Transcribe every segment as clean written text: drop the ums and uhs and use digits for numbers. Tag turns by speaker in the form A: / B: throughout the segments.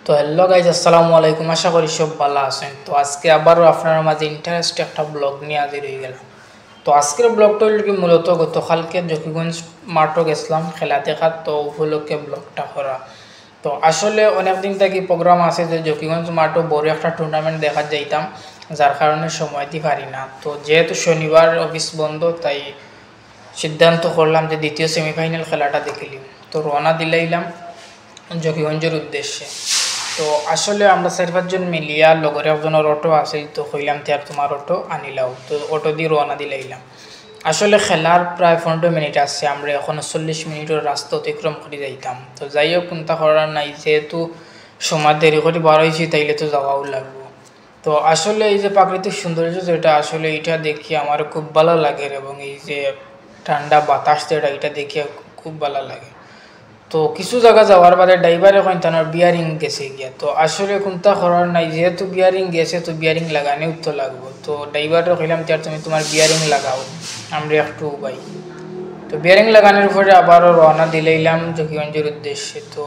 A: তো hello guys, আসসালামু আলাইকুম। আশা করি সব ভালো আছেন। তো আজকে আবারও আপনার মাঝে ইন্টারেস্ট একটা ব্লগ নিয়ে হাজির হয়ে গেলাম। তো আজকের ব্লগটা হল কি, মূলত গতকালকে জকিগঞ্জ মাঠও গেছিলাম খেলা দেখার, তো উপলক্ষে ব্লগটা করা। তো আসলে অনেকদিন থেকে প্রোগ্রাম আছে যে জকিগঞ্জ মাঠও বড় একটা টুর্নামেন্ট দেখার যাইতাম, যার কারণে সময় দিতে পারি না। তো যেহেতু শনিবার অফিস বন্ধ, তাই সিদ্ধান্ত করলাম যে দ্বিতীয় সেমিফাইনাল খেলাটা দেখিলাম। তো রওনা দিলাইলাম জকিগঞ্জের উদ্দেশ্যে। তো আসলে আমরা 4-5 জন মিলিয়া লগর একজনের অটো আছে, তো কইলাম আর তোমার অটো আনিলাও। তো অটো দিয়ে রওনা দিলাইলাম। আসলে খেলার প্রায় 15 মিনিট আছে, আমরা এখন 40 মিনিটের রাস্তা অতিক্রম করে যাইতাম। তো যাই হোক, চিন্তা করার নাই, যেহেতু সময় দেরি করে বার হয়েছি, তাইলে তো যাওয়াও লাগবো। তো আসলে এই যে প্রাকৃতিক সৌন্দর্য যেটা, আসলে এটা দেখি আমার খুব ভালো লাগে, এবং এই যে ঠান্ডা বাতাস যেটা, এটা দেখে খুব ভালো লাগে। তো কিছু জায়গা যাওয়ার বাদে ড্রাইভারে কইন তার বিয়ারিং গেছে গিয়া। তো আসলে কোনটা করার নাই, যেহেতু বিয়ারিং গেছে তো বিয়ারিং লাগানোও তো লাগবো। তো ড্রাইভারে কইলাম তুমি তোমার বিয়ারিং লাগাও, আমরা একটু বাই। তো বিয়ারিং লাগানোর পরে আবারও রওনা দিলাইলাম জকিগঞ্জের উদ্দেশ্যে। তো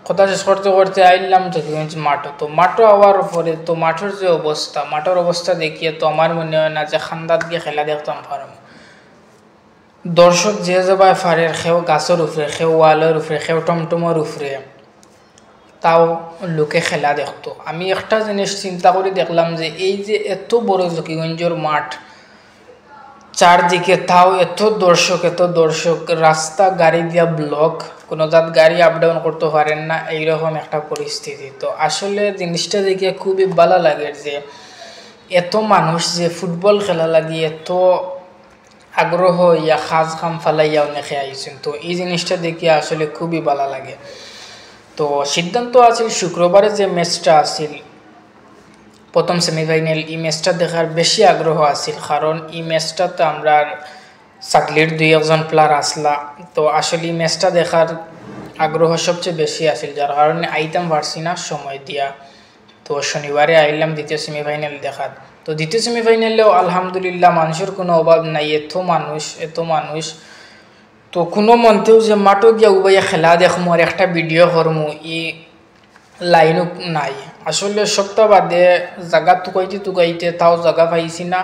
A: কথা শেষ করতে করতে আইলাম জকিগঞ্জ মাঠও। তো মাঠও আওয়ার পরে তো মাঠের যে অবস্থা, মাঠের অবস্থা দেখিয়ে তো আমার মনে হয় না যে খান্দাত গিয়ে খেলা দেখতাম পারম। দর্শক যে যাবায় ফারের, খেও গাছের উপরে, খেও ওয়ালের উপরে, খেও টমটমের উপরে, তাও লোকে খেলা দেখতো। আমি একটা জিনিস চিন্তা করে দেখলাম যে এই যে এত বড় জকিগঞ্জের মাঠ, চারদিকে তাও এত দর্শক, রাস্তা গাড়ি দিয়া ব্লক, কোনো জাত গাড়ি আপ ডাউন করতে পারেন না, এইরকম একটা পরিস্থিতি। তো আসলে জিনিসটা দেখে খুবই ভালো লাগে যে এত মানুষ যে ফুটবল খেলা লাগি এত আগ্রহ ইয়া খাজ খাম ফালাইয়া অনেকে আইছেন। তো এই জিনিসটা দেখে আসলে খুবই ভালো লাগে। তো সিদ্ধান্ত আছিল শুক্রবারে যে ম্যাচটা আছিল প্রথম সেমিফাইনাল, এই ম্যাচটা দেখার বেশি আগ্রহ আছিল, কারণ এই ম্যাচটাতে আমরা সাকলির 2-1 প্লেয়ার আসলা। তো আসলে এই ম্যাচটা দেখার আগ্রহ সবচেয়ে বেশি আছিল, যার কারণে আইতাম পারছি না সময় দিয়া। তো শনিবারে আইলাম দ্বিতীয় সেমিফাইনাল দেখার। তো দ্বিতীয় সেমিফাইনালেও আলহামদুলিল্লাহ মানুষের কোনো অভাব নাই, এত মানুষ। তো কোনো মনতেও যে মাঠও গিয়া উবাইয়া খেলা দেখমু আর একটা ভিডিও করমু, ই লাইনও নাই। আসলে সপ্তাহ বাদে জায়গা তুকাইতে তাও জায়গা পাইছি না।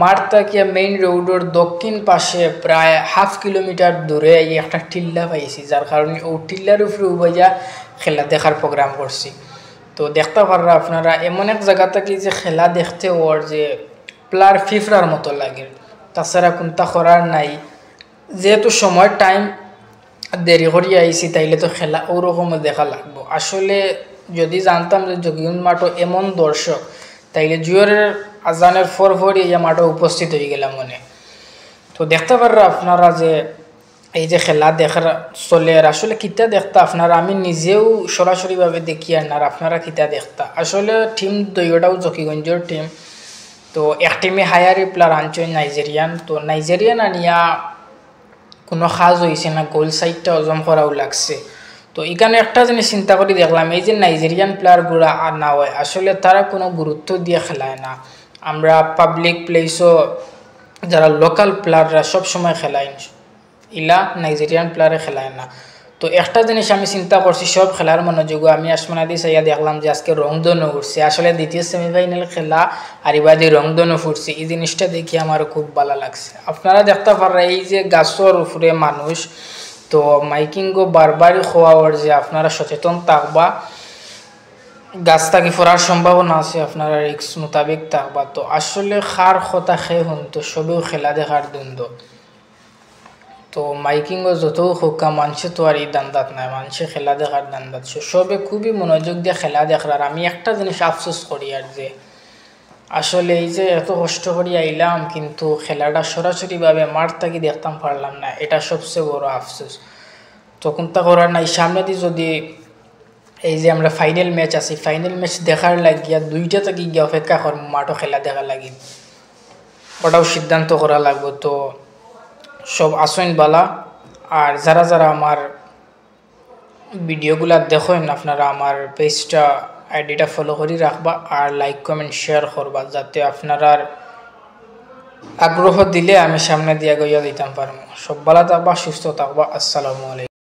A: মাঠ থেকে মেইন রোডের দক্ষিণ পাশে প্রায় 1/2 কিলোমিটার দূরে এই একটা টিল্লা পাইছি, যার কারণে ও টিল্লার উপরে উবাইয়া খেলা দেখার প্রোগ্রাম করছি। তো দেখতে পাররা আপনারা, এমন এক জায়গা থেকে যে খেলা দেখতে ওর যে প্লার ফিফরার মতো লাগে, তাছাড়া কোনটা করার নাই। যেহেতু সময় টাইম দেরি করি আইছি, তাইলে তো খেলা ওরকমও দেখা লাগবো। আসলে যদি জানতাম যে জকিগঞ্জ মাঠও এমন দর্শক, তাইলে জুয়ারের আজানের ফরফরি এই মাঠে উপস্থিত হয়ে গেলাম মনে। তো দেখতে পাররা আপনারা যে এই যে খেলা দেখার চলে, আর আসলে কিতা দেখতা আপনারা, আমি নিজেও সরাসরিভাবে দেখি আর না, আপনারা কিতা দেখতা। আসলে টিম দুইটাও জকিগঞ্জের টিম। তো এক টিমে হায়ারি প্লেয়ার আনছেন নাইজেরিয়ান। তো নাইজেরিয়ান আনিয়া কোনো কাজ হয়েছে না, গোল সাইডটা হজম করাও লাগছে। তো এখানে একটা জিনিস চিন্তা করে দেখলাম, এই যে নাইজেরিয়ান প্লেয়ারগুলো আর না হয়, আসলে তারা কোনো গুরুত্ব দিয়ে খেলায় না। আমরা পাবলিক প্লেসও যারা লোকাল প্লেয়াররা সবসময় খেলায়, ইলা নাইজেরিয়ান প্লেয়ারে খেলায় না। তো একটা জিনিস আমি চিন্তা করছি, সব খেলার মনোযোগ আমি আসমানাদি চাইয়া দেখলাম যে আজকে রংধনু উঠছে। আসলে দ্বিতীয় সেমিফাইনাল খেলা আর ইবাদি রংধনু ফুটছে, এই জিনিসটা দেখে আমার খুব ভালো লাগছে। আপনারা দেখতে পারেন এই যে গাছের উপরে মানুষ, তো মাইকিংও বারবারই খোয়াওয়ার যে আপনারা সচেতন থাকবা, গাছ থাকি ফোরার সম্ভাবনা আছে, আপনারা রিক্স মোতাবেক থাকবা। তো আসলে খার কথা খেয়ে হন, তো সবেও খেলা দেখার দ্বন্দ্ব। তো মাইকিংও যত হোকা মানুষে তো আর এই দান্দাত নাই, মানুষে খেলা দেখার দান্দাত। সবে খুবই মনোযোগ দিয়ে খেলা দেখার। আমি একটা জিনিস আফসোস করি আর যে আসলে এই যে এত কষ্ট করি আইলাম, কিন্তু খেলাটা সরাসরিভাবে মাঠ থেকে দেখতাম পারলাম না, এটা সবচেয়ে বড় আফসোস। তখন তা করার নাই, সামনে দিয়ে যদি এই যে আমরা ফাইনাল ম্যাচ আছি, ফাইনাল ম্যাচ দেখার লাগিয়া 2টা থেকে গিয়ে অপেক্ষা করবো মাঠও খেলা দেখার লাগি, ওটাও সিদ্ধান্ত করা লাগবো। তো সব আসেন বালা, আর যারা আমার ভিডিওগুলা দেখেন আপনারা আমার পেজটা আইডিটা ফলো করে রাখবা, আর লাইক কমেন্ট শেয়ার করবা, যাতে আপনারা আগ্রহ দিলে আমি সামনে দিয়ে গইয়া দিতাম পারবো। সব ভালো থাকবা, সুস্থ থাকবা। আসসালামু আলাইকুম।